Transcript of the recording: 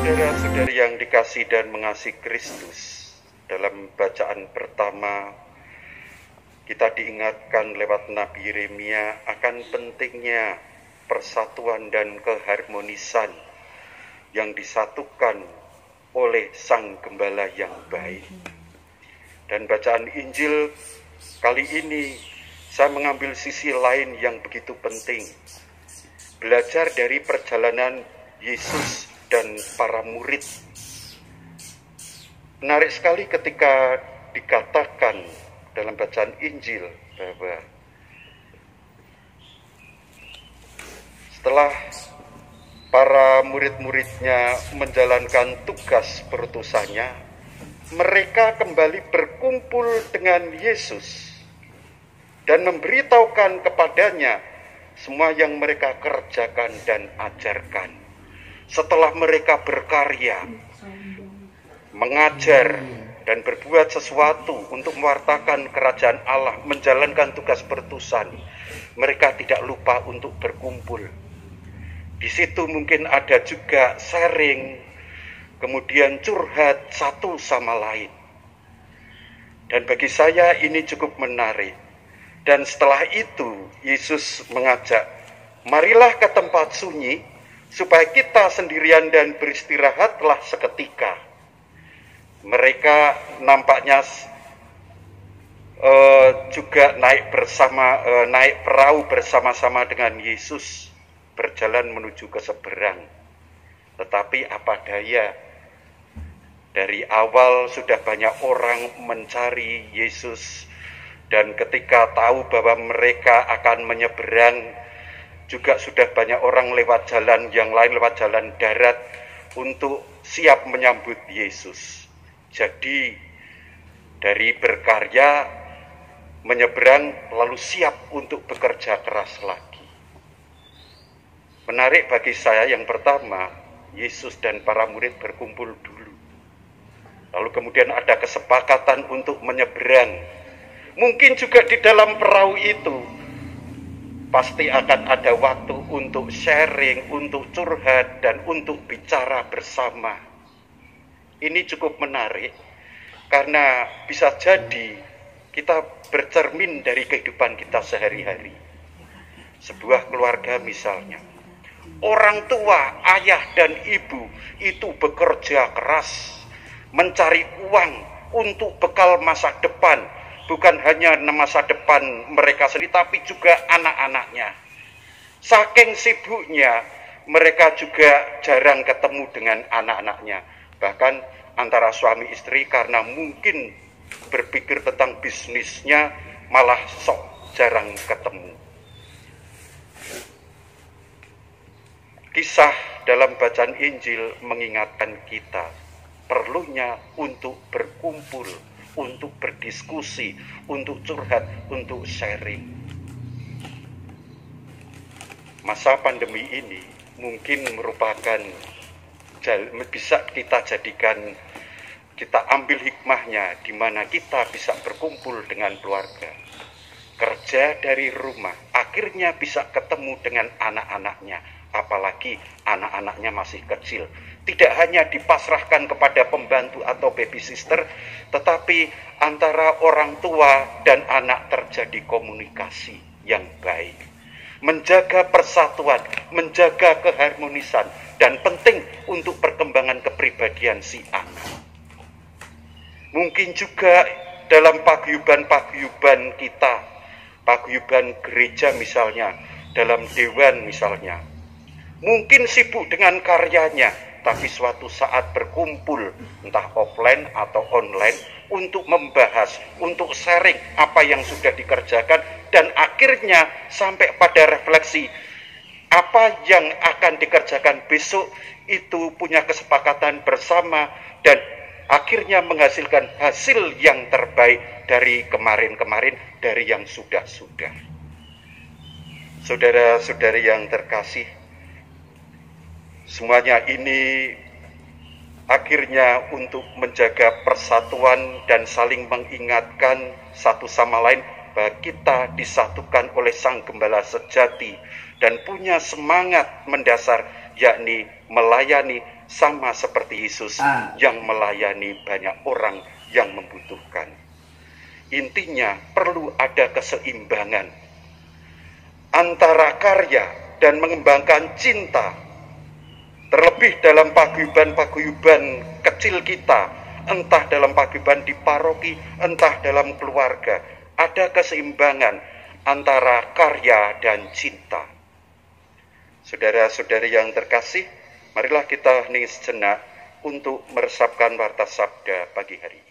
Saudara-saudari yang dikasih dan mengasihi Kristus, dalam bacaan pertama kita diingatkan lewat Nabi Yeremia akan pentingnya persatuan dan keharmonisan yang disatukan oleh Sang Gembala yang baik. Dan bacaan Injil kali ini saya mengambil sisi lain yang begitu penting, belajar dari perjalanan Yesus dan para murid. Menarik sekali ketika dikatakan dalam bacaan Injil bahwa setelah para murid-muridnya menjalankan tugas perutusannya, mereka kembali berkumpul dengan Yesus dan memberitahukan kepadanya semua yang mereka kerjakan dan ajarkan. Setelah mereka berkarya, mengajar, dan berbuat sesuatu untuk mewartakan kerajaan Allah, menjalankan tugas perutusan, mereka tidak lupa untuk berkumpul. Di situ mungkin ada juga sharing, kemudian curhat satu sama lain. Dan bagi saya ini cukup menarik. Dan setelah itu Yesus mengajak, marilah ke tempat sunyi, supaya kita sendirian dan beristirahatlah seketika. Mereka nampaknya juga naik perahu bersama-sama dengan Yesus, berjalan menuju ke seberang. Tetapi apa daya, dari awal sudah banyak orang mencari Yesus, dan ketika tahu bahwa mereka akan menyeberang, juga sudah banyak orang lewat jalan yang lain, lewat jalan darat untuk siap menyambut Yesus. Jadi dari berkarya, menyeberang, lalu siap untuk bekerja keras lagi. Menarik bagi saya yang pertama, Yesus dan para murid berkumpul dulu. Lalu kemudian ada kesepakatan untuk menyeberang. Mungkin juga di dalam perahu itu pasti akan ada waktu untuk sharing, untuk curhat, dan untuk bicara bersama. Ini cukup menarik, karena bisa jadi kita bercermin dari kehidupan kita sehari-hari. Sebuah keluarga misalnya, orang tua, ayah dan ibu itu bekerja keras, mencari uang untuk bekal masa depan, bukan hanya masa depan mereka sendiri, tapi juga anak-anaknya. Saking sibuknya, mereka juga jarang ketemu dengan anak-anaknya. Bahkan antara suami istri karena mungkin berpikir tentang bisnisnya, malah sok jarang ketemu. Kisah dalam bacaan Injil mengingatkan kita perlunya untuk berkumpul, untuk berdiskusi, untuk curhat, untuk sharing. Masa pandemi ini mungkin merupakan, bisa kita jadikan, kita ambil hikmahnya, di mana kita bisa berkumpul dengan keluarga. Kerja dari rumah, akhirnya bisa ketemu dengan anak-anaknya, apalagi anak-anaknya masih kecil. Tidak hanya dipasrahkan kepada pembantu atau baby sister, tetapi antara orang tua dan anak terjadi komunikasi yang baik. Menjaga persatuan, menjaga keharmonisan, dan penting untuk perkembangan kepribadian si anak. Mungkin juga dalam paguyuban-paguyuban kita, paguyuban gereja misalnya, dalam dewan misalnya, mungkin sibuk dengan karyanya, tapi suatu saat berkumpul, entah offline atau online, untuk membahas, untuk sharing apa yang sudah dikerjakan, dan akhirnya sampai pada refleksi, apa yang akan dikerjakan besok, itu punya kesepakatan bersama, dan akhirnya menghasilkan hasil yang terbaik dari kemarin-kemarin, dari yang sudah-sudah. Saudara-saudari yang terkasih, semuanya ini akhirnya untuk menjaga persatuan dan saling mengingatkan satu sama lain bahwa kita disatukan oleh Sang Gembala sejati dan punya semangat mendasar, yakni melayani sama seperti Yesus yang melayani banyak orang yang membutuhkan. Intinya perlu ada keseimbangan antara karya dan mengembangkan cinta. Terlebih dalam paguyuban-paguyuban kecil kita, entah dalam paguyuban di paroki, entah dalam keluarga, ada keseimbangan antara karya dan cinta. Saudara-saudari yang terkasih, marilah kita hening sejenak untuk meresapkan warta sabda pagi hari.